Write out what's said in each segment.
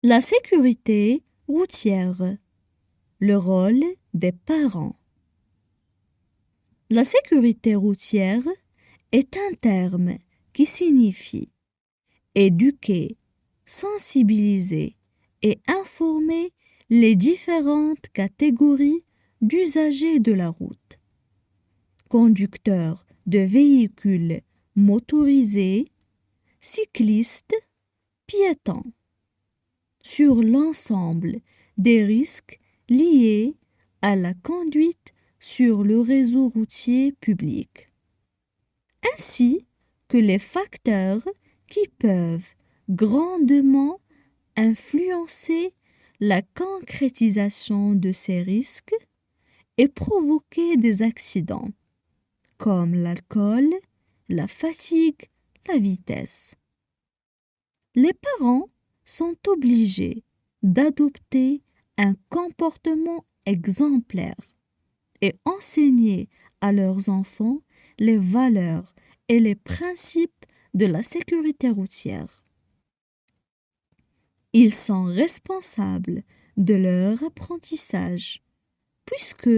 La sécurité routière, le rôle des parents. La sécurité routière est un terme qui signifie éduquer, sensibiliser et informer les différentes catégories d'usagers de la route. Conducteurs de véhicules motorisés, cyclistes, piétons. Sur l'ensemble des risques liés à la conduite sur le réseau routier public, ainsi que les facteurs qui peuvent grandement influencer la concrétisation de ces risques et provoquer des accidents, comme l'alcool, la fatigue, la vitesse. Les parents sont obligés d'adopter un comportement exemplaire et enseigner à leurs enfants les valeurs et les principes de la sécurité routière. Ils sont responsables de leur apprentissage, puisque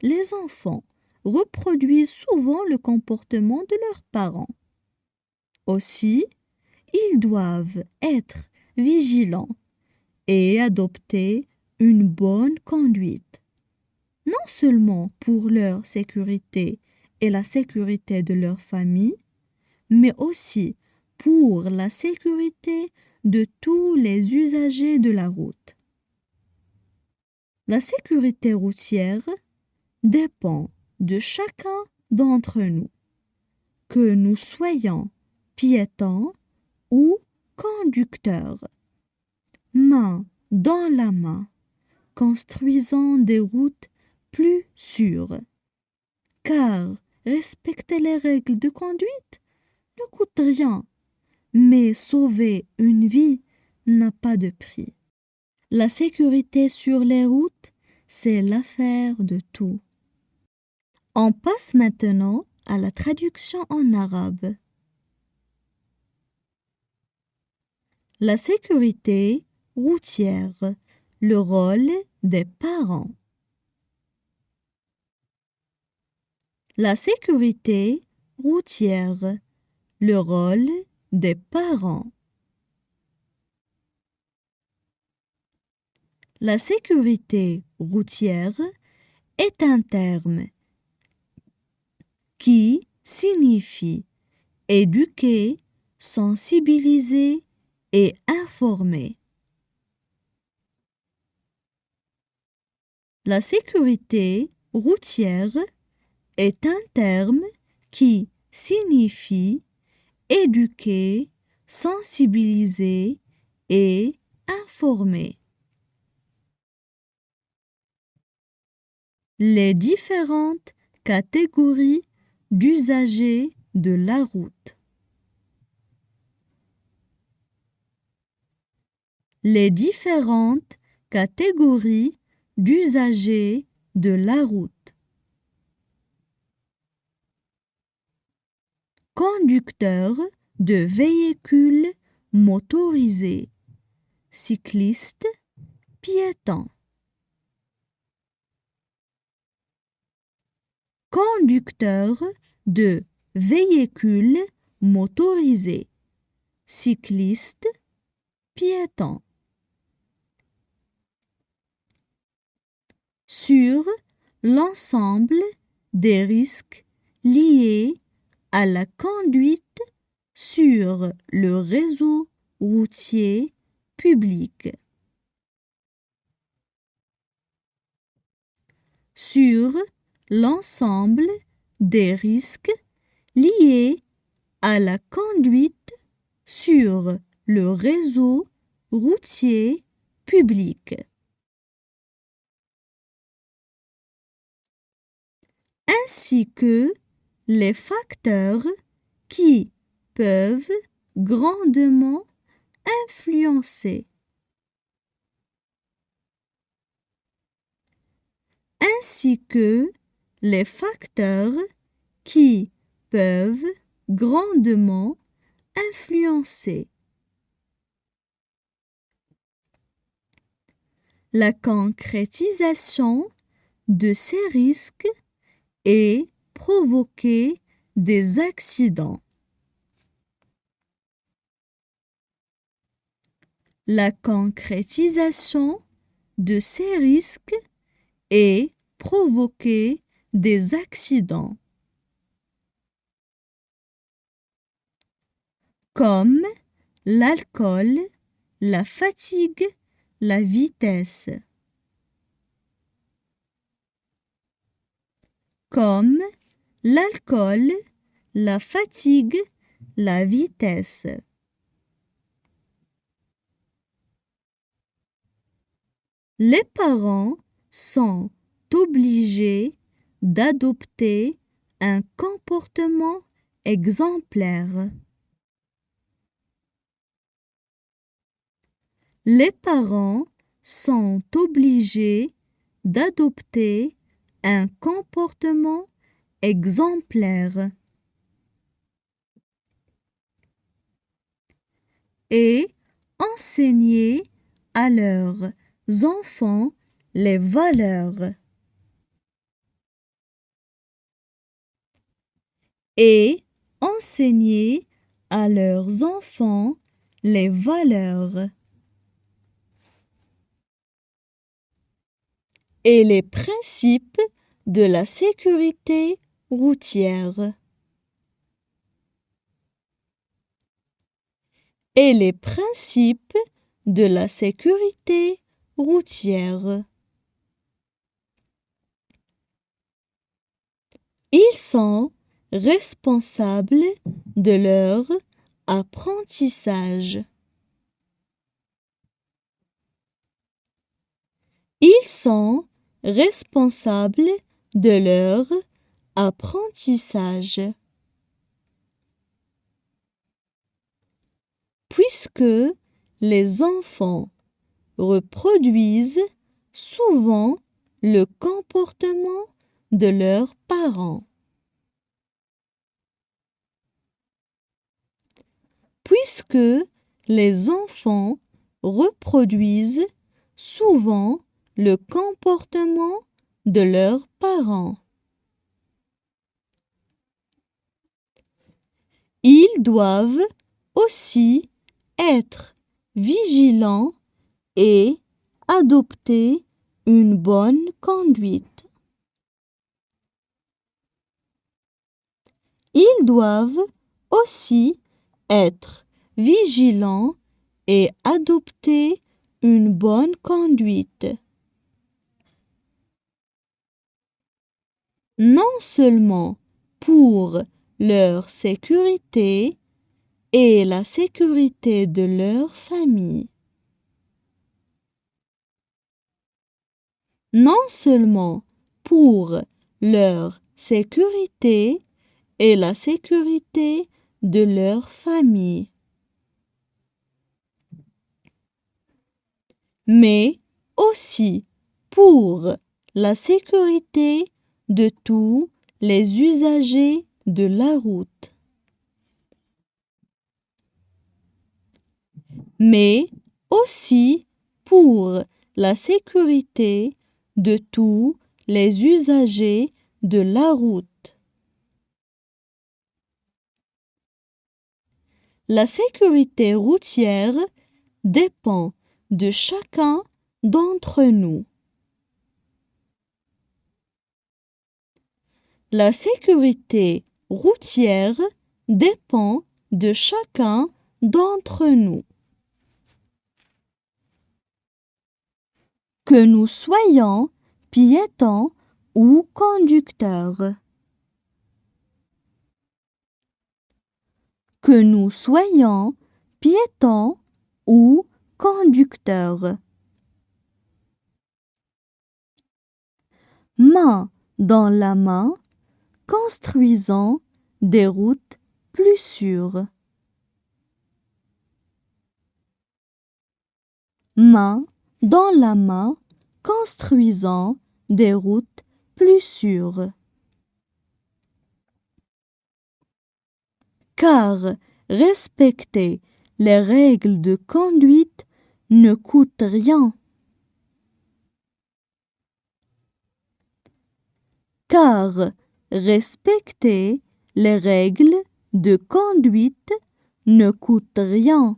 les enfants reproduisent souvent le comportement de leurs parents. Aussi, ils doivent être vigilants et adopter une bonne conduite, non seulement pour leur sécurité et la sécurité de leur famille, mais aussi pour la sécurité de tous les usagers de la route. La sécurité routière dépend de chacun d'entre nous, que nous soyons piétons ou conducteurs, main dans la main, construisant des routes plus sûres. Car respecter les règles de conduite ne coûte rien, mais sauver une vie n'a pas de prix. La sécurité sur les routes, c'est l'affaire de tous. On passe maintenant à la traduction en arabe. La sécurité routière, le rôle des parents. La sécurité routière, le rôle des parents. La sécurité routière est un terme qui signifie éduquer, sensibiliser et informer. La sécurité routière est un terme qui signifie éduquer, sensibiliser et informer. Les différentes catégories d'usagers de la route. Les différentes catégories d'usagers de la route. Conducteurs de véhicules motorisés, cyclistes, piétons. Conducteurs de véhicules motorisés, cyclistes, piétons. Sur l'ensemble des risques liés à la conduite sur le réseau routier public. Sur l'ensemble des risques liés à la conduite sur le réseau routier public. Ainsi que les facteurs qui peuvent grandement influencer. Ainsi que les facteurs qui peuvent grandement influencer. la concrétisation de ces risques et provoquer des accidents. La concrétisation de ces risques et provoquer des accidents. Comme l'alcool, la fatigue, la vitesse. Comme l'alcool, la fatigue, la vitesse. Les parents sont obligés d'adopter un comportement exemplaire. Les parents sont obligés d'adopter un comportement exemplaire et enseigner à leurs enfants les valeurs. Et enseigner à leurs enfants les valeurs. Et les principes de la sécurité routière. Et les principes de la sécurité routière. Ils sont responsables de leur apprentissage. Ils sont responsables de leur apprentissage. Puisque les enfants reproduisent souvent le comportement de leurs parents. Puisque les enfants reproduisent souvent le comportement de leurs parents. Ils doivent aussi être vigilants et adopter une bonne conduite. Ils doivent aussi être vigilants et adopter une bonne conduite. Non seulement pour leur sécurité et la sécurité de leur famille. Non seulement pour leur sécurité et la sécurité de leur famille, mais aussi pour la sécurité de tous les usagers de la route. Mais aussi pour la sécurité de tous les usagers de la route. La sécurité routière dépend de chacun d'entre nous. La sécurité routière dépend de chacun d'entre nous. Que nous soyons piétons ou conducteurs. Que nous soyons piétons ou conducteurs. Main dans la main, construisons des routes plus sûres. Main dans la main, construisons des routes plus sûres. Car respecter les règles de conduite ne coûte rien. car respecter les règles de conduite ne coûte rien.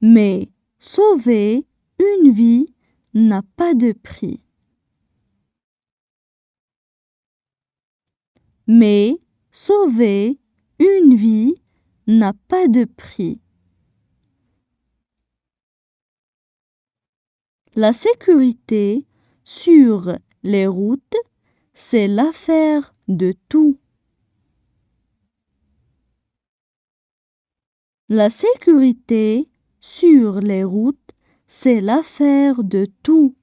Mais sauver une vie n'a pas de prix. Mais sauver une vie n'a pas de prix. La sécurité sur les routes, c'est l'affaire de tous. La sécurité sur les routes, c'est l'affaire de tous.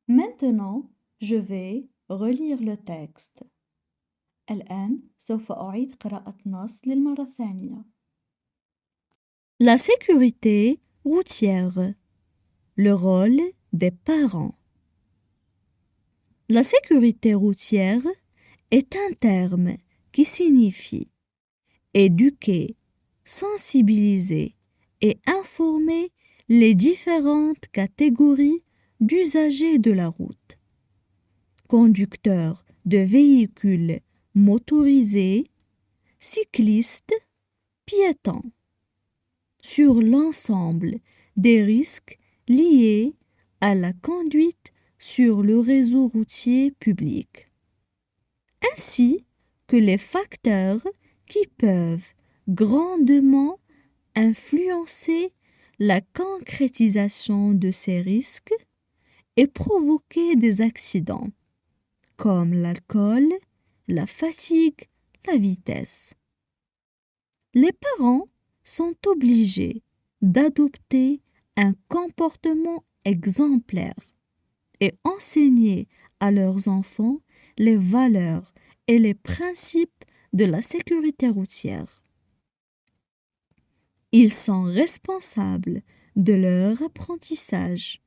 Maintenant, je vais relire le texte. الآن سوف أعيد قراءة نص للمرة الثانية. La sécurité routière. Le rôle des parents. La sécurité routière est un terme qui signifie éduquer, sensibiliser et informer les différentes catégories d'usagers de la route. Conducteurs de véhicules motorisés, cyclistes, piétons. Sur l'ensemble des risques liés à la conduite sur le réseau routier public, ainsi que les facteurs qui peuvent grandement influencer la concrétisation de ces risques et provoquer des accidents, comme l'alcool, la fatigue, la vitesse. Les parents sont obligés d'adopter un comportement exemplaire et enseigner à leurs enfants les valeurs et les principes de la sécurité routière. Ils sont responsables de leur apprentissage,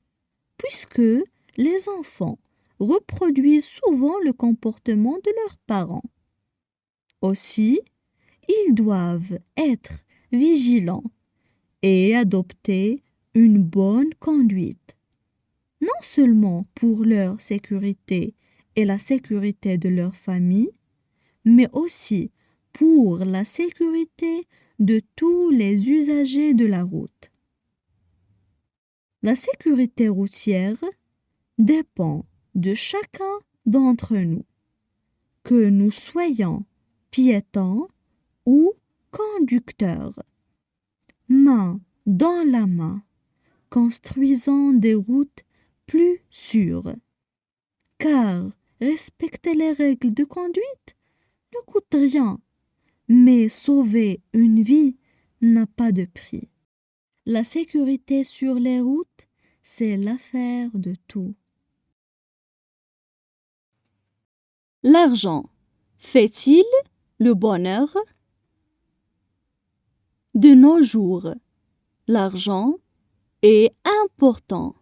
puisque les enfants reproduisent souvent le comportement de leurs parents. Aussi, ils doivent être vigilants et adopter une bonne conduite, non seulement pour leur sécurité et la sécurité de leur famille, mais aussi pour la sécurité de tous les usagers de la route. La sécurité routière dépend de chacun d'entre nous, que nous soyons piétons ou conducteurs, main dans la main, construisant des routes plus sûres. Car respecter les règles de conduite ne coûte rien, mais sauver une vie n'a pas de prix. La sécurité sur les routes, c'est l'affaire de tous. L'argent fait-il le bonheur? De nos jours, l'argent est important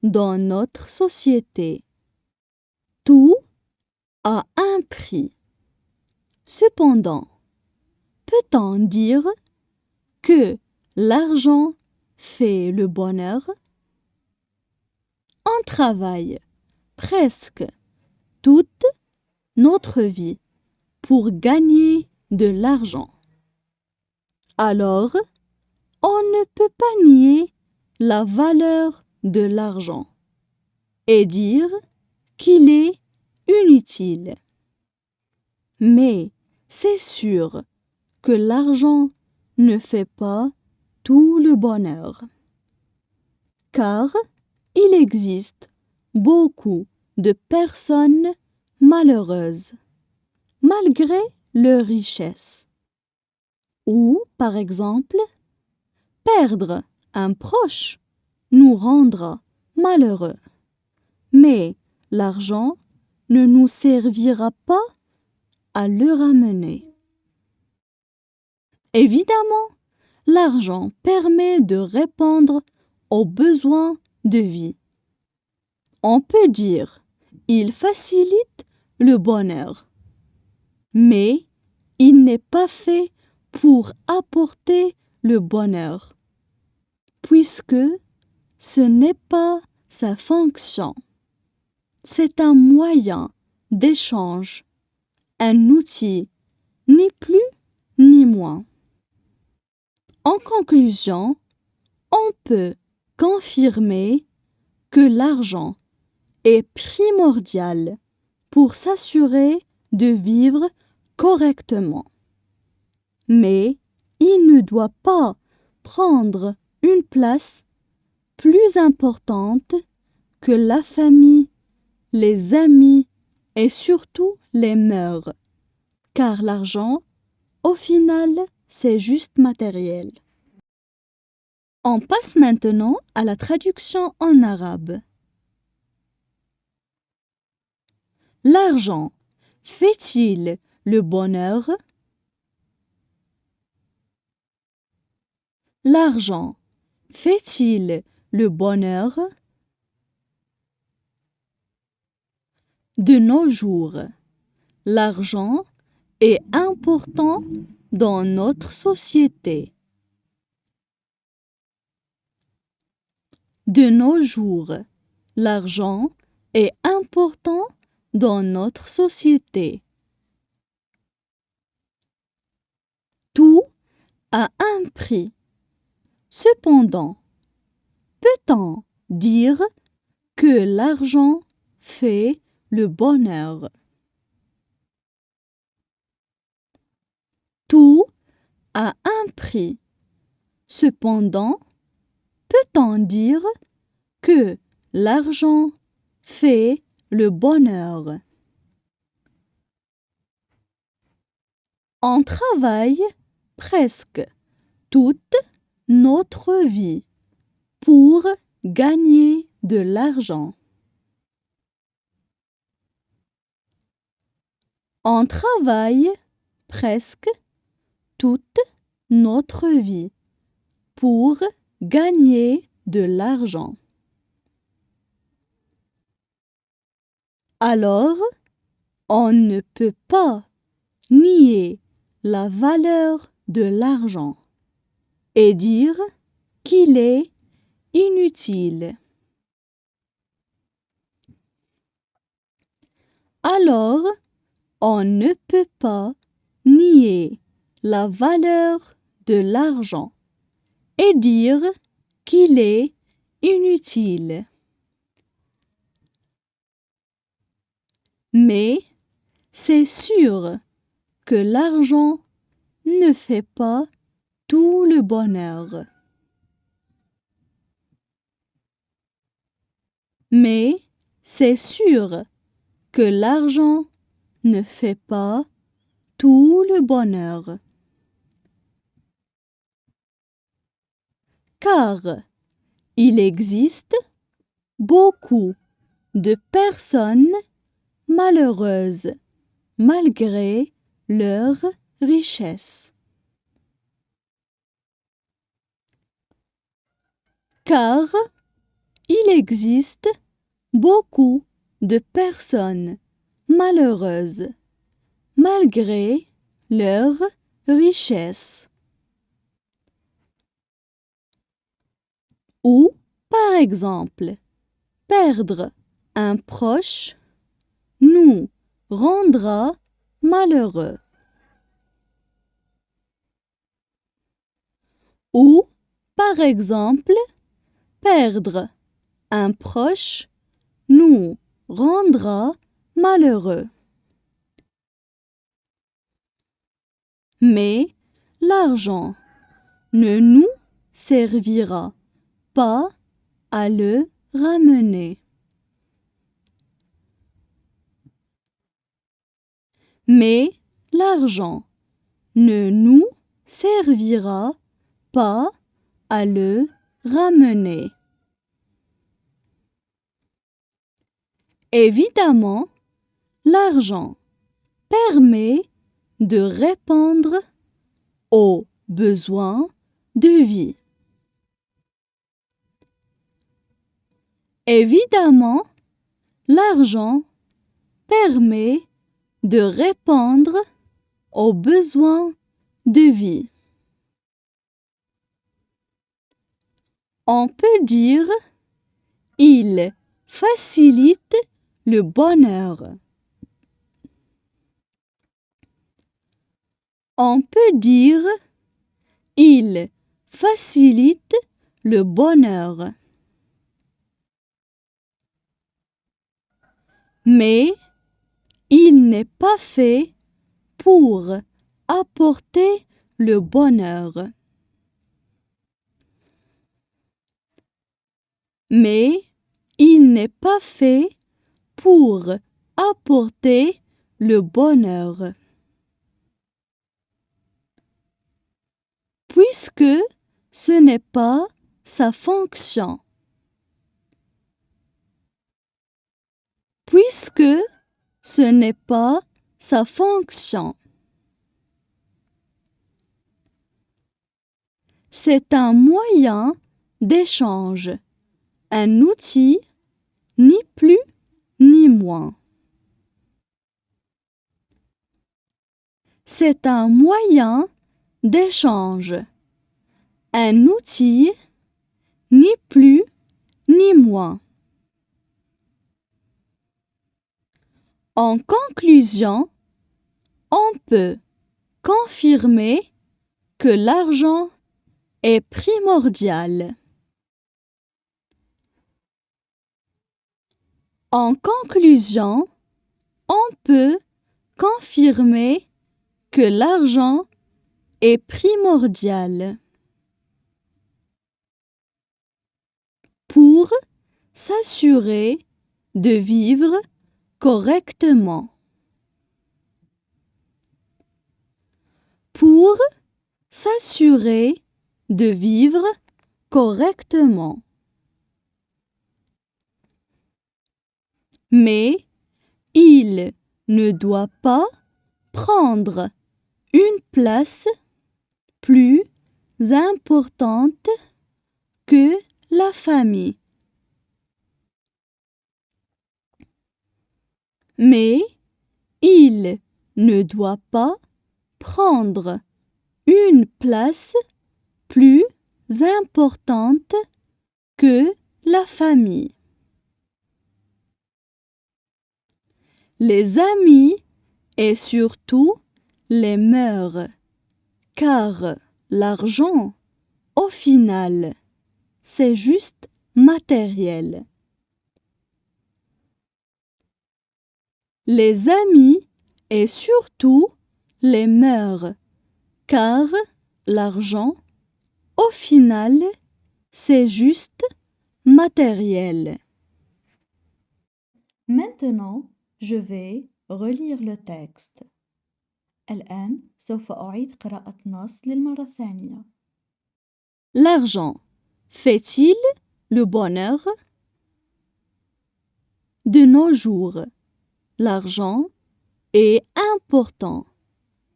dans notre société. Tout a un prix. Cependant, peut-on dire que l'argent fait le bonheur? On travaille presque toute notre vie pour gagner de l'argent. Alors, on ne peut pas nier la valeur de l'argent et dire qu'il est inutile. Mais c'est sûr que l'argent ne fait pas tout le bonheur, car il existe beaucoup de personnes malheureuses, malgré leur richesse. Ou, par exemple, perdre un proche nous rendra malheureux. Mais l'argent ne nous servira pas à le ramener. Évidemment, l'argent permet de répondre aux besoins de vie. On peut dire qu'il facilite le bonheur, mais il n'est pas fait pour apporter le bonheur, puisque ce n'est pas sa fonction. C'est un moyen d'échange, un outil, ni plus ni moins. En conclusion, on peut confirmer que l'argent est primordial pour s'assurer de vivre correctement. Mais il ne doit pas prendre une place plus importante que la famille, les amis et surtout les mœurs, car l'argent, au final, c'est juste matériel. On passe maintenant à la traduction en arabe. L'argent fait-il le bonheur? L'argent fait-il le bonheur? De nos jours, l'argent est important dans notre société. De nos jours, l'argent est important dans notre société. Tout a un prix. Cependant, peut-on dire que l'argent fait le bonheur? Tout a un prix. Cependant, peut-on dire que l'argent fait le bonheur? On travaille presque toute notre vie pour gagner de l'argent. On travaille presque toute notre vie pour gagner de l'argent. Alors, on ne peut pas nier la valeur de l'argent et dire qu'il est inutile. Alors, on ne peut pas nier la valeur de l'argent et dire qu'il est inutile. Mais c'est sûr que l'argent ne fait pas tout le bonheur. Mais c'est sûr que l'argent ne fait pas tout le bonheur. Car il existe beaucoup de personnes malheureuses malgré leur richesse. Car il existe beaucoup de personnes malheureuses malgré leur richesse. Ou, par exemple, perdre un proche nous rendra malheureux. Ou, par exemple, perdre un proche nous rendra malheureux. Mais l'argent ne nous servira pas à le ramener. Mais l'argent ne nous servira pas à le ramener. Évidemment, l'argent permet de répondre aux besoins de vie. Évidemment, l'argent permet de répondre aux besoins de vie. On peut dire Il facilite le bonheur. On peut dire il facilite le bonheur. Mais il n'est pas fait pour apporter le bonheur. Mais il n'est pas fait pour apporter le bonheur. Puisque ce n'est pas sa fonction. Puisque ce n'est pas sa fonction. C'est un moyen d'échange, un outil, ni plus ni moins. C'est un moyen d'échange, un outil, ni plus ni moins. En conclusion, on peut confirmer que l'argent est primordial. En conclusion, on peut confirmer que l'argent est primordial pour s'assurer de vivre correctement. Pour s'assurer de vivre correctement. Mais il ne doit pas prendre une place plus importante que la famille. Mais il ne doit pas prendre une place plus importante que la famille. Les amis et surtout les mœurs, car l'argent, au final, c'est juste matériel. Les amis et surtout les mœurs, car l'argent, au final, c'est juste matériel. Maintenant, je vais relire le texte. الآن سوف أعيد قراءة نص للمرة الثانية. L'argent fait-il le bonheur? De nos jours, l'argent est important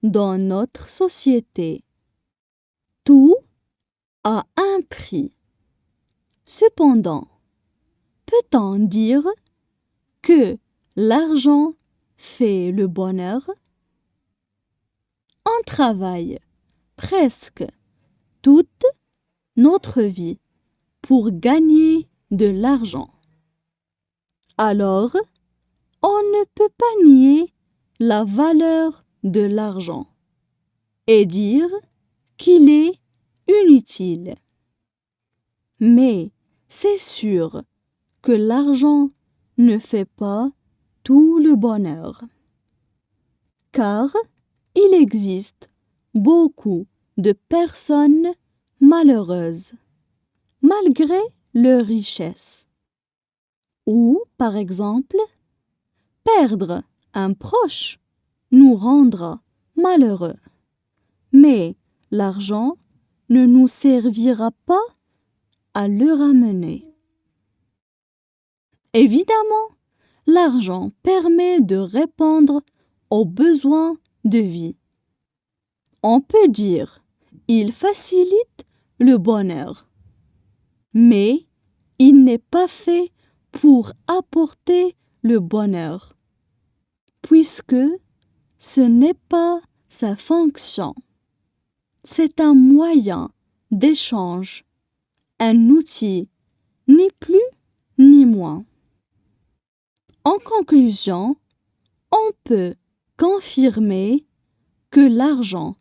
dans notre société. Tout a un prix. Cependant, peut-on dire que l'argent fait le bonheur? On travaille presque toute notre vie pour gagner de l'argent. Alors, on ne peut pas nier la valeur de l'argent et dire qu'il est inutile. Mais c'est sûr que l'argent ne fait pas tout le bonheur, car il existe beaucoup de personnes malheureuses, malgré leur richesse. Ou, par exemple, perdre un proche nous rendra malheureux. Mais l'argent ne nous servira pas à le ramener. Évidemment, l'argent permet de répondre aux besoins de vie. On peut dire il facilite le bonheur, mais il n'est pas fait pour apporter le bonheur, puisque ce n'est pas sa fonction. C'est un moyen d'échange, un outil, ni plus ni moins. En conclusion, on peut confirmer que l'argent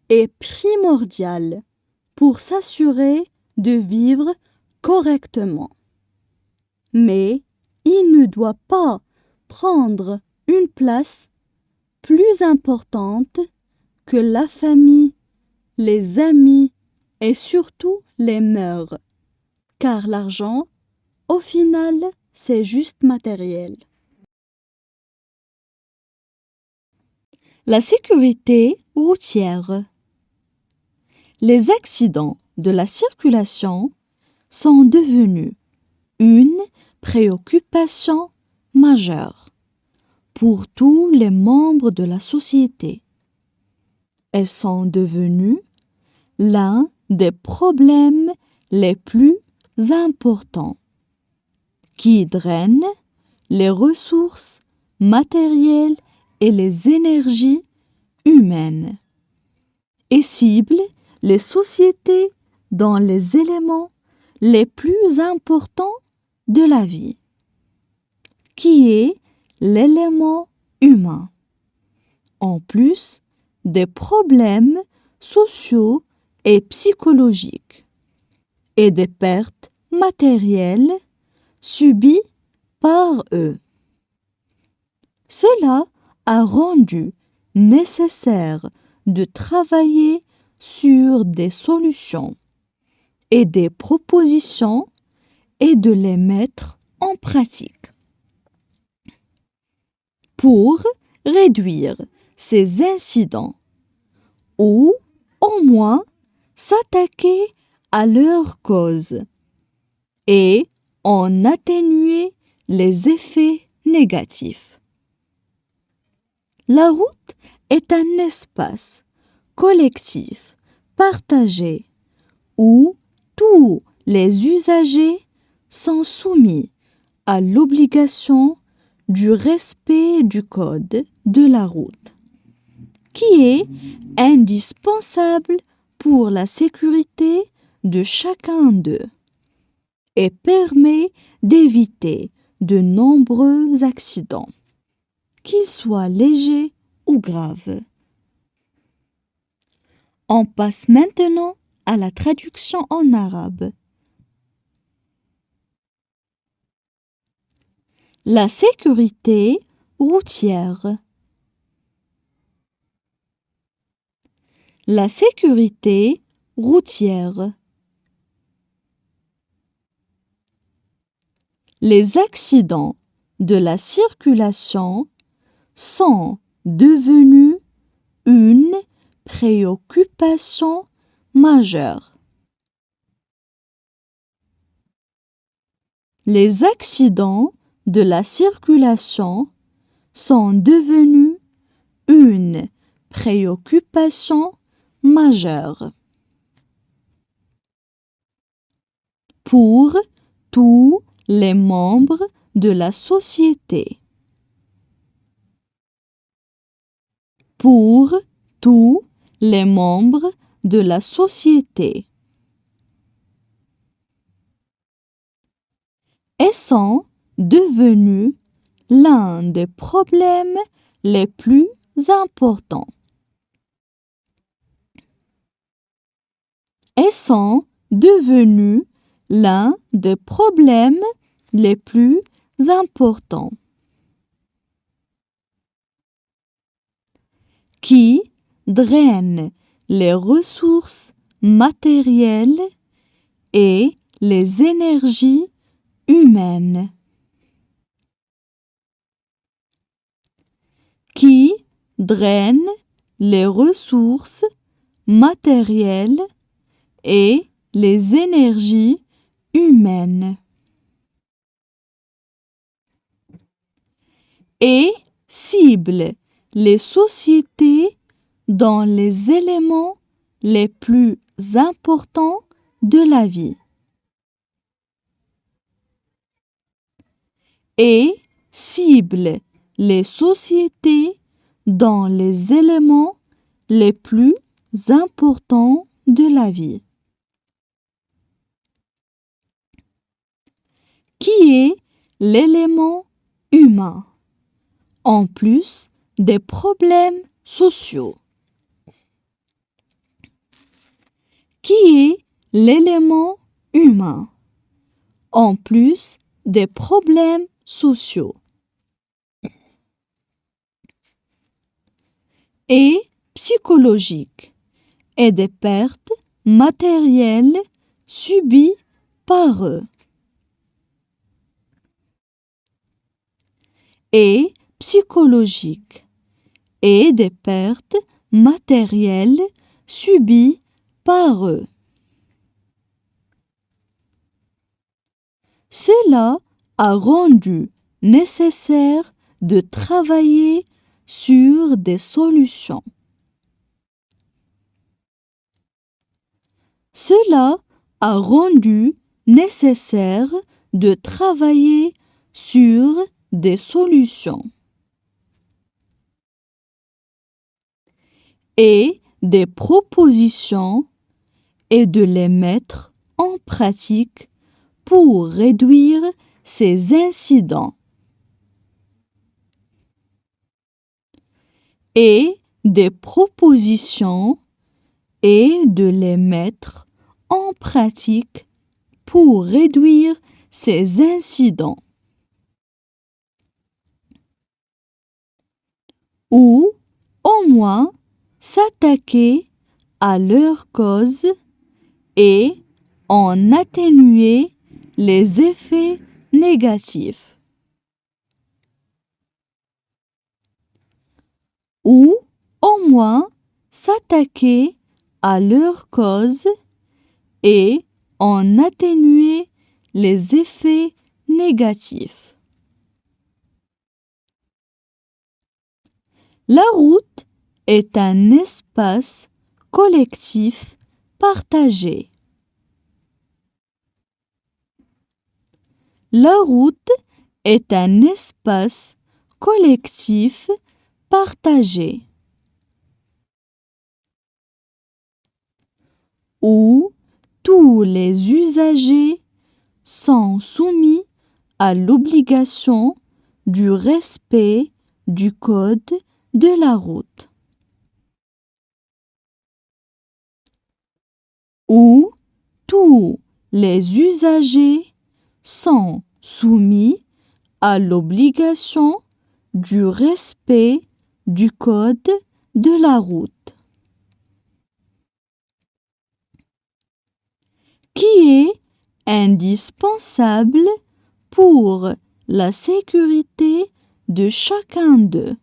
est primordial pour s'assurer de vivre correctement. Mais il ne doit pas prendre une place plus importante que la famille, les amis et surtout les mœurs, car l'argent, au final, c'est juste matériel. La sécurité routière. Les accidents de la circulation sont devenus une préoccupation majeure pour tous les membres de la société. Elles sont devenues l'un des problèmes les plus importants qui drainent les ressources matérielles et les énergies humaines et ciblent les sociétés dans les éléments les plus importants de la vie, qui est l'élément humain, en plus des problèmes sociaux et psychologiques et des pertes matérielles subies par eux. Cela a rendu nécessaire de travailler sur des solutions et des propositions et de les mettre en pratique pour réduire ces incidents ou au moins s'attaquer à leurs causes et en atténuer les effets négatifs. La route est un espace collectif, partagé, où tous les usagers sont soumis à l'obligation du respect du code de la route, qui est indispensable pour la sécurité de chacun d'eux et permet d'éviter de nombreux accidents, qu'ils soient légers ou graves. On passe maintenant à la traduction en arabe. La sécurité routière. La sécurité routière. Les accidents de la circulation sont devenus une préoccupation majeure. Les accidents de la circulation sont devenus une préoccupation majeure pour tous les membres de la société. Pour tous les membres de la société. Et sont devenus l'un des problèmes les plus importants. Et sont devenus l'un des problèmes les plus importants qui drainent les ressources matérielles et les énergies humaines, qui drainent les ressources matérielles et les énergies humaines et ciblent les sociétés dans les éléments les plus importants de la vie et ciblent les sociétés dans les éléments les plus importants de la vie qui est l'élément humain, en plus des problèmes sociaux. Qui est l'élément humain, en plus des problèmes sociaux. Et psychologique et des pertes matérielles subies par eux. Et psychologique et des pertes matérielles subies par eux. Cela a rendu nécessaire de travailler sur des solutions. Cela a rendu nécessaire de travailler sur des solutions et des propositions et de les mettre en pratique pour réduire ces incidents et des propositions et de les mettre en pratique pour réduire ces incidents. Ou au moins s'attaquer à leurs causes et en atténuer les effets négatifs. Ou au moins s'attaquer à leurs causes et en atténuer les effets négatifs. La route est un espace collectif partagé. La route est un espace collectif partagé où tous les usagers sont soumis à l'obligation du respect du code de la route. Où tous les usagers sont soumis à l'obligation du respect du code de la route. Qui est indispensable pour la sécurité de chacun d'eux.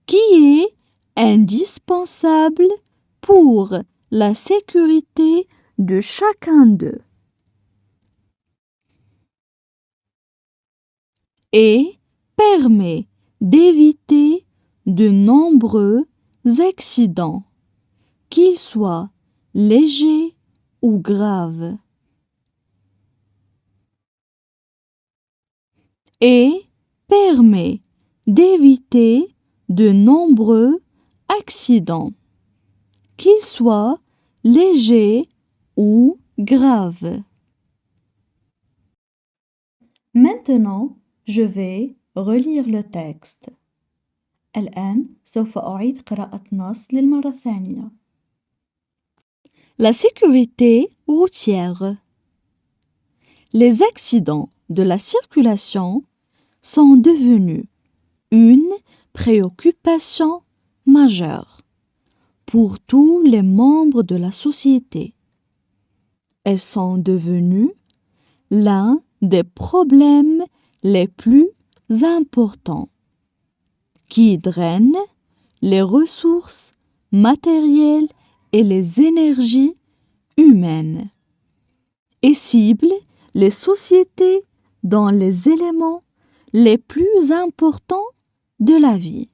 Qui est indispensable pour la sécurité de chacun d'eux. Et permet d'éviter de nombreux accidents, qu'ils soient légers ou graves. Et permet d'éviter de nombreux accidents, qu'ils soient légers ou graves. Maintenant, je vais relire le texte. الآن سوف أعيد قراءة نص للمرة الثانية. La sécurité routière. Les accidents de la circulation sont devenus une préoccupation majeure pour tous les membres de la société. Elles sont devenues l'un des problèmes les plus importants qui drainent les ressources matérielles et les énergies humaines et ciblent les sociétés dans les éléments les plus importants de la vie,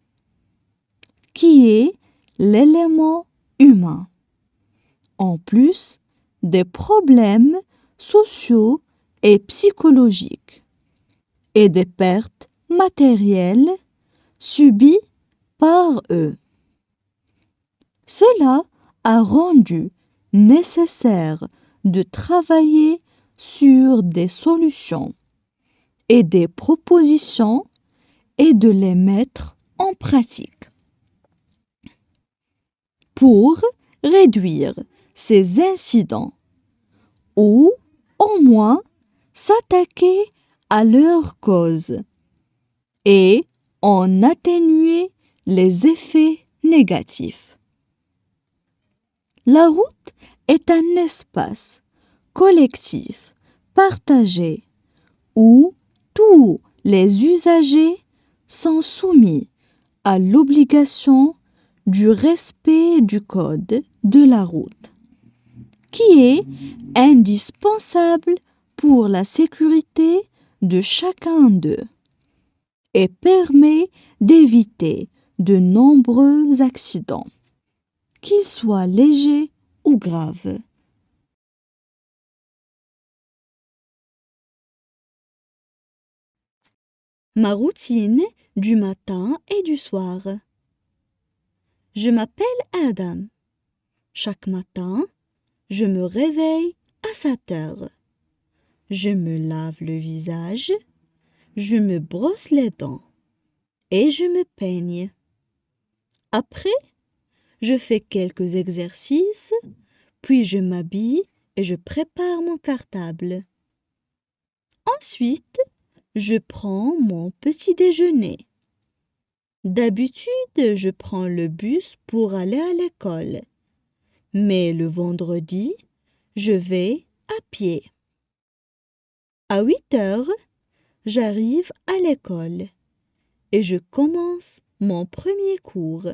qui est l'élément humain, en plus des problèmes sociaux et psychologiques et des pertes matérielles subies par eux. Cela a rendu nécessaire de travailler sur des solutions et des propositions et de les mettre en pratique. Pour réduire ces incidents ou au moins s'attaquer à leur cause et en atténuer les effets négatifs. La route est un espace collectif, partagé, où tous les usagers sont soumis à l'obligation du respect du code de la route, qui est indispensable pour la sécurité de chacun d'eux et permet d'éviter de nombreux accidents, qu'ils soient légers ou graves. Ma routine du matin et du soir. Je m'appelle Adam. Chaque matin, je me réveille à 7 heures. Je me lave le visage, je me brosse les dents et je me peigne. Après, je fais quelques exercices, puis je m'habille et je prépare mon cartable. Ensuite, je prends mon petit déjeuner. D'habitude, je prends le bus pour aller à l'école. Mais le vendredi, je vais à pied. À 8 heures, j'arrive à l'école et je commence mon premier cours.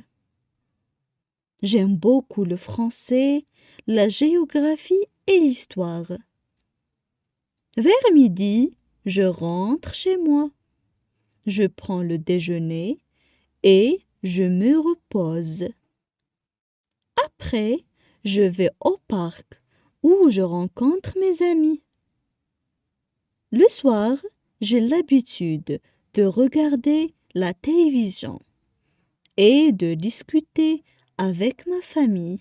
J'aime beaucoup le français, la géographie et l'histoire. Vers midi, je rentre chez moi. Je prends le déjeuner et je me repose. Après, je vais au parc où je rencontre mes amis. Le soir, j'ai l'habitude de regarder la télévision et de discuter avec ma famille.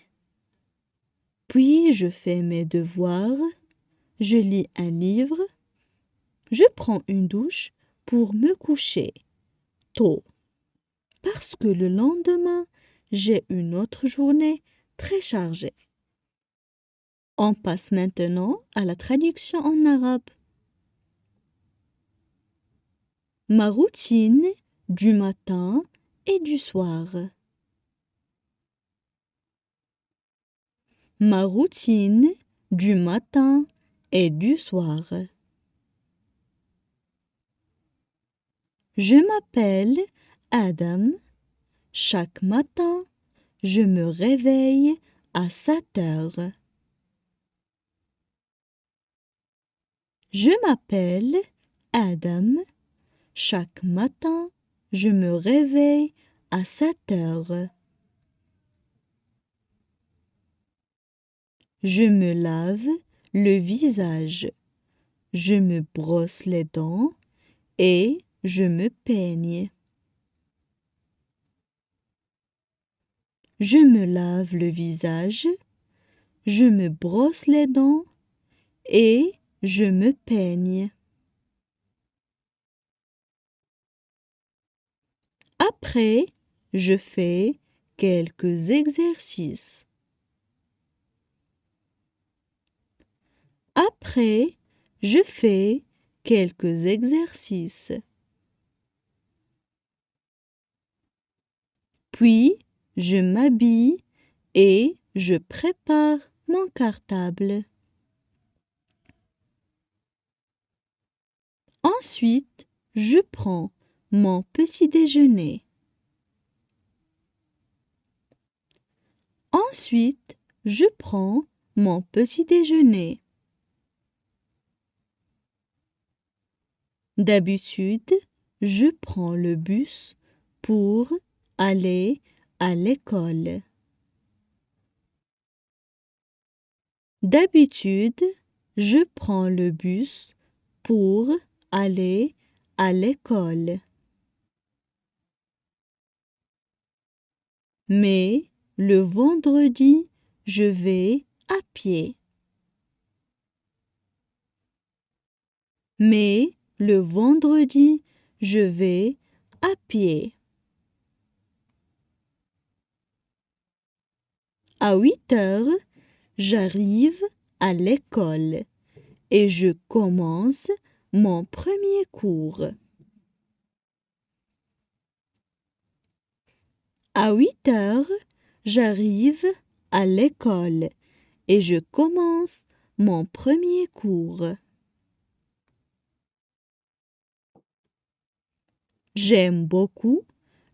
Puis je fais mes devoirs, je lis un livre, je prends une douche pour me coucher tôt. Parce que le lendemain, j'ai une autre journée très chargée. On passe maintenant à la traduction en arabe. Ma routine du matin et du soir. Ma routine du matin et du soir. Je m'appelle Adam. Chaque matin, je me réveille à 7 heures. Je m'appelle Adam. Chaque matin, je me réveille à 7 heures. Je me lave le visage. Je me brosse les dents et je me peigne. Je me lave le visage, je me brosse les dents et je me peigne. Après, je fais quelques exercices. Après, je fais quelques exercices. Puis, je m'habille et je prépare mon cartable. Ensuite, je prends mon petit déjeuner. Ensuite, je prends mon petit déjeuner. D'habitude, je prends le bus pour aller à l'école. D'habitude, je prends le bus pour aller à l'école. Mais le vendredi, je vais à pied. Mais le vendredi, je vais à pied. À 8 heures, j'arrive à l'école et je commence mon premier cours. À 8 heures, j'arrive à l'école et je commence mon premier cours. J'aime beaucoup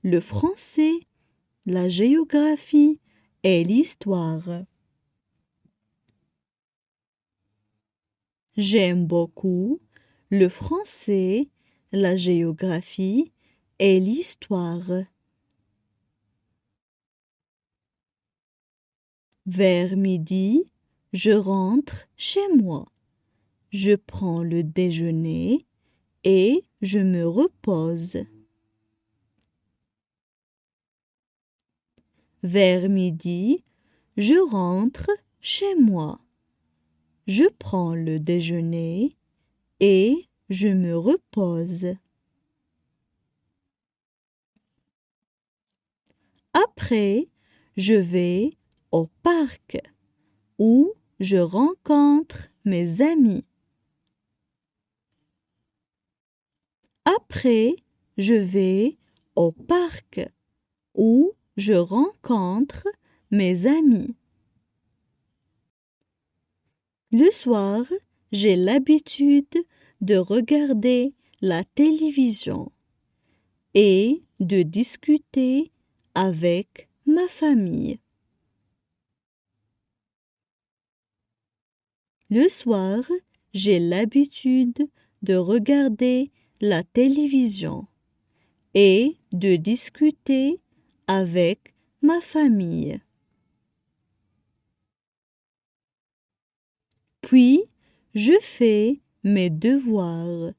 le français, la géographie et l'histoire. J'aime beaucoup le français, la géographie et l'histoire. Vers midi, je rentre chez moi. Je prends le déjeuner et je me repose. Vers midi, je rentre chez moi. Je prends le déjeuner et je me repose. Après, je vais au parc où je rencontre mes amis. Après, je vais au parc où je rencontre mes amis. Le soir, j'ai l'habitude de regarder la télévision et de discuter avec ma famille. Le soir, j'ai l'habitude de regarder la télévision et de discuter avec ma famille. Puis, je fais mes devoirs.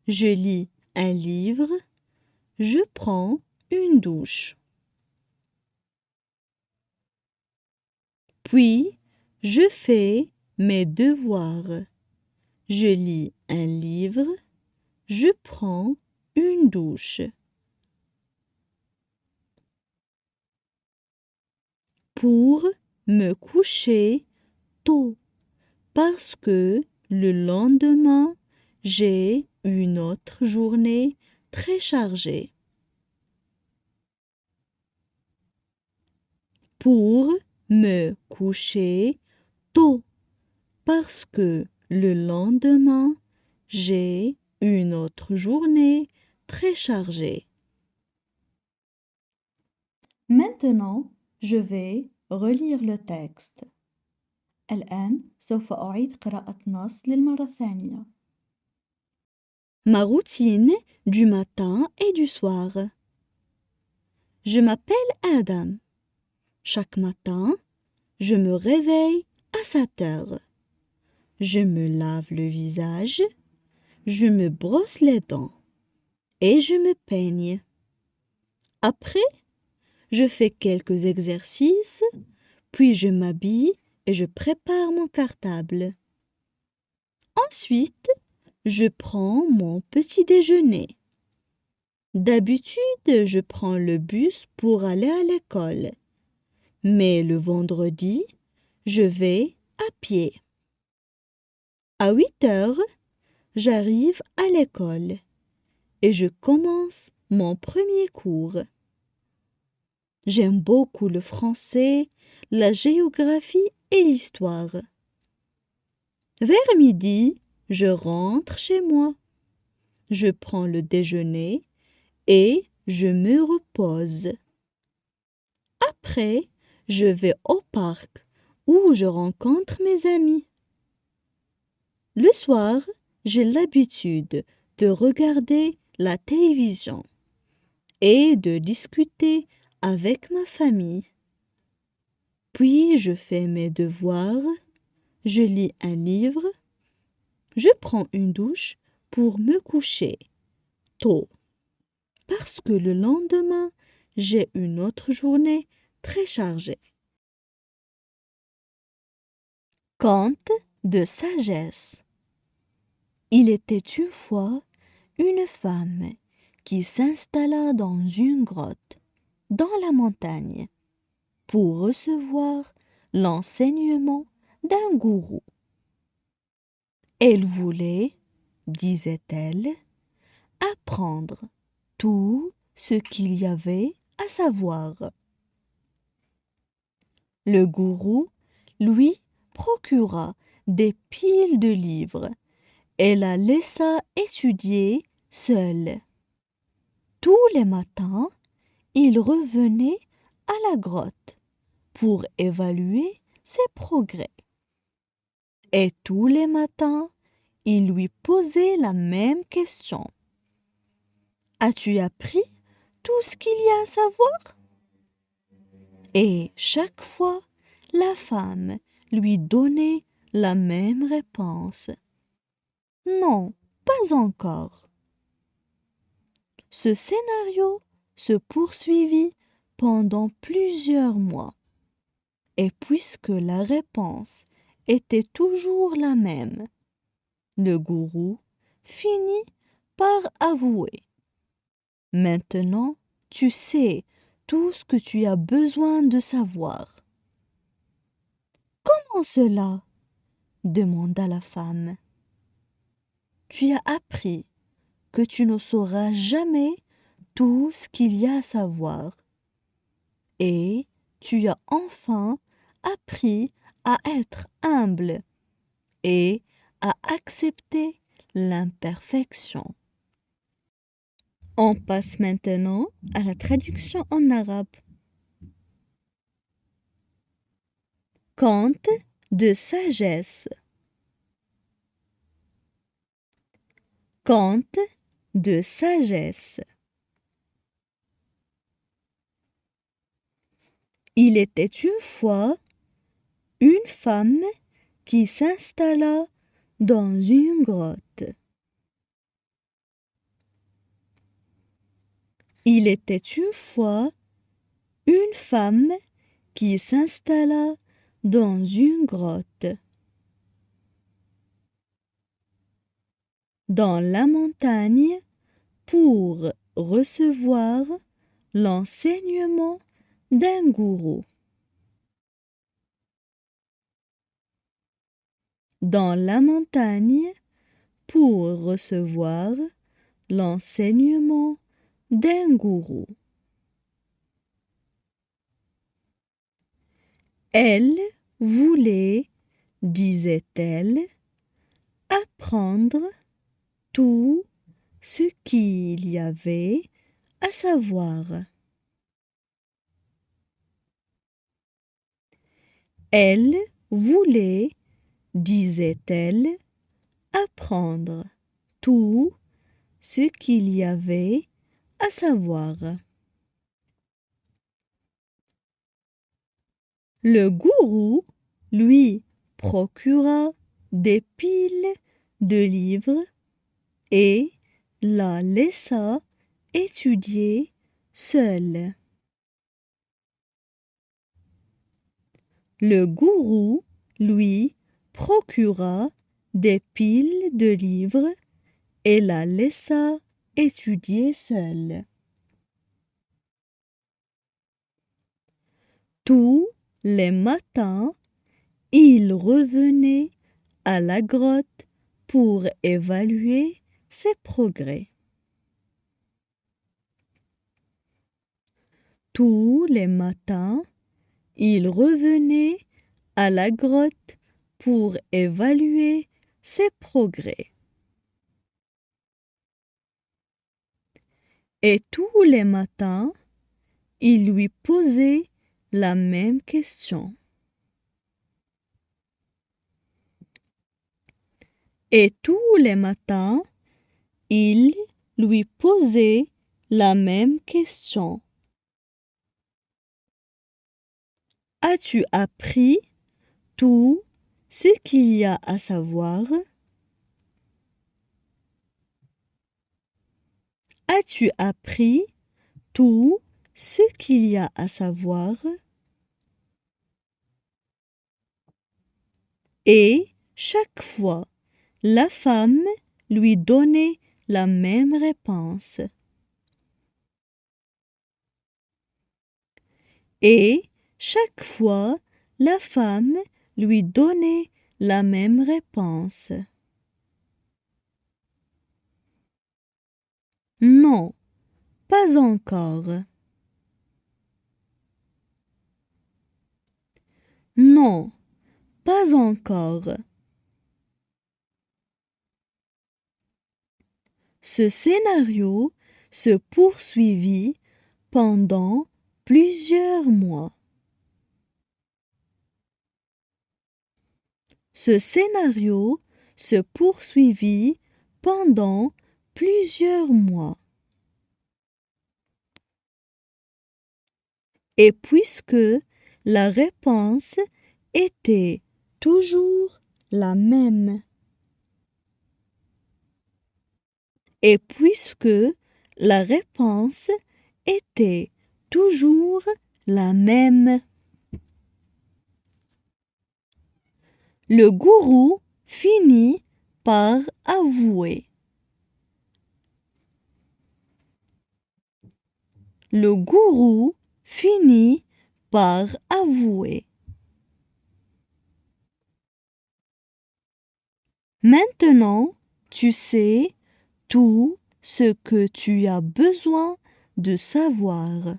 Je lis un livre. Je prends une douche. Puis, je fais mes devoirs. Je lis un livre. Je prends une douche. Pour me coucher tôt, parce que le lendemain, j'ai une autre journée très chargée. Pour me coucher tôt, parce que le lendemain, j'ai une autre journée très chargée. Maintenant, je vais relire le texte. الآن سوف أعيد قراءة نص للمرة الثانية. Ma routine du matin et du soir. Je m'appelle Adam. Chaque matin, je me réveille à 7 heures. Je me lave le visage, je me brosse les dents et je me peigne. Après, je fais quelques exercices, puis je m'habille et je prépare mon cartable. Ensuite, je prends mon petit déjeuner. D'habitude, je prends le bus pour aller à l'école. Mais le vendredi, je vais à pied. À 8 heures, j'arrive à l'école et je commence mon premier cours. J'aime beaucoup le français, la géographie et l'histoire. Vers midi, je rentre chez moi. Je prends le déjeuner et je me repose. Après, je vais au parc où je rencontre mes amis. Le soir, j'ai l'habitude de regarder la télévision et de discuter avec ma famille. Puis je fais mes devoirs, je lis un livre, je prends une douche pour me coucher tôt. Parce que le lendemain, j'ai une autre journée très chargée. Conte de sagesse. Il était une fois une femme qui s'installa dans une grotte dans la montagne pour recevoir l'enseignement d'un gourou. Elle voulait, disait-elle, apprendre tout ce qu'il y avait à savoir. Le gourou lui procura des piles de livres et la laissa étudier seule. Tous les matins, il revenait à la grotte pour évaluer ses progrès. Et tous les matins, il lui posait la même question. As-tu appris tout ce qu'il y a à savoir? Et chaque fois, la femme lui donnait la même réponse. Non, pas encore. Ce scénario se poursuivit pendant plusieurs mois. Et puisque la réponse était toujours la même, le gourou finit par avouer. Maintenant, tu sais tout ce que tu as besoin de savoir. Comment cela? Demanda la femme. Tu as appris que tu ne sauras jamais tout ce qu'il y a à savoir. Et tu as enfin appris à être humble et à accepter l'imperfection. On passe maintenant à la traduction en arabe. Conte de sagesse. Conte de sagesse. Il était une fois une femme qui s'installa dans une grotte. Il était une fois une femme qui s'installa dans une grotte. Dans la montagne pour recevoir l'enseignement d'un gourou. Dans la montagne pour recevoir l'enseignement d'un gourou. Elle voulait, disait-elle, apprendre tout ce qu'il y avait à savoir. Elle voulait, disait-elle, apprendre tout ce qu'il y avait à savoir. Le gourou lui procura des piles de livres et la laissa étudier seule. Le gourou lui procura des piles de livres et la laissa étudier seule. Tous les matins, il revenait à la grotte pour évaluer ses progrès. Tous les matins, il revenait à la grotte pour évaluer ses progrès. Et tous les matins, il lui posait la même question. Et tous les matins, il lui posait la même question. As-tu appris tout ce qu'il y a à savoir? As-tu appris tout ce qu'il y a à savoir? Et chaque fois, la femme lui donnait la même réponse. Et chaque fois, la femme lui donnait la même réponse. Non, pas encore. Non, pas encore. Ce scénario se poursuivit pendant plusieurs mois. Ce scénario se poursuivit pendant plusieurs mois. Et puisque la réponse était toujours la même. Et puisque la réponse était toujours la même. Le gourou finit par avouer. Le gourou finit par avouer. Maintenant, tu sais tout ce que tu as besoin de savoir.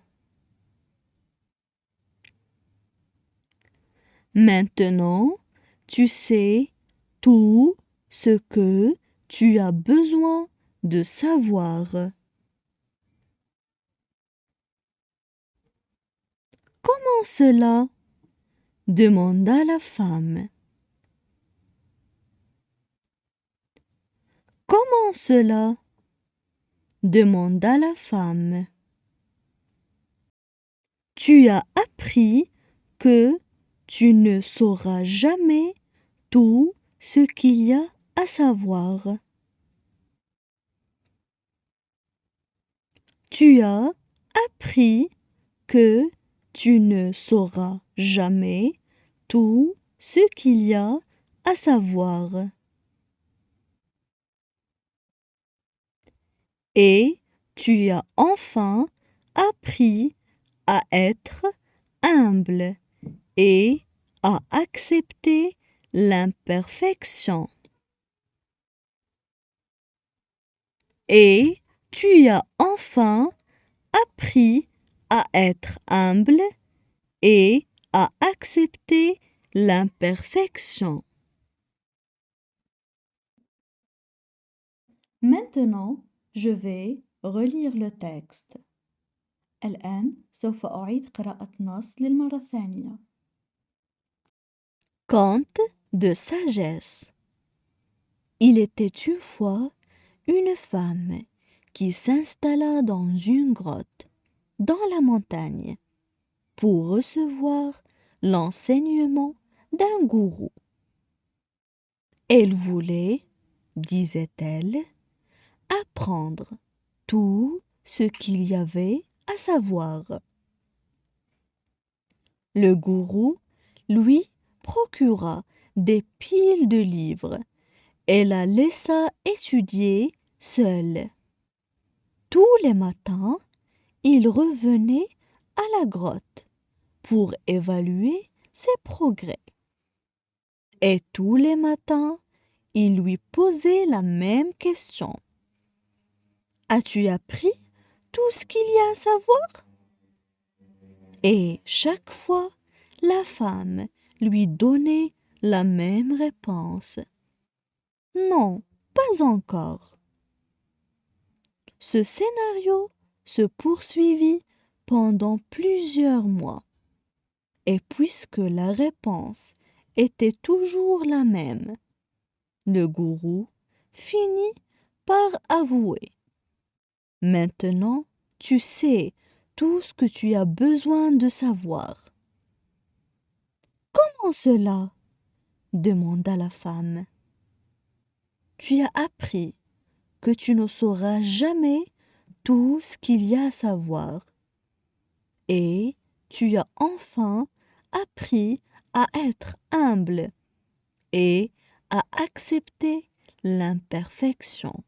Maintenant, tu sais tout ce que tu as besoin de savoir. Comment cela? Demanda la femme. Comment cela? Demanda la femme. Tu as appris que tu ne sauras jamais tout ce qu'il y a à savoir. Tu as appris que tu ne sauras jamais tout ce qu'il y a à savoir. Et tu as enfin appris à être humble et à accepter l'imperfection. Et tu as enfin appris à être humble et à accepter l'imperfection. Maintenant, je vais relire le texte. الآن سوف أعيد قراءة نص للمرة الثانية. Conte de sagesse. Il était une fois une femme qui s'installa dans une grotte dans la montagne pour recevoir l'enseignement d'un gourou. Elle voulait, disait-elle, apprendre tout ce qu'il y avait à savoir. Le gourou lui procura des piles de livres et la laissa étudier seule. Tous les matins, il revenait à la grotte pour évaluer ses progrès. Et tous les matins, il lui posait la même question. As-tu appris tout ce qu'il y a à savoir? Et chaque fois, la femme lui donnait la même réponse. Non, pas encore. Ce scénario se poursuivit pendant plusieurs mois. Et puisque la réponse était toujours la même, le gourou finit par avouer. Maintenant, tu sais tout ce que tu as besoin de savoir. Comment cela? Demanda la femme. Tu as appris que tu ne sauras jamais tout ce qu'il y a à savoir. Et tu as enfin appris à être humble et à accepter l'imperfection.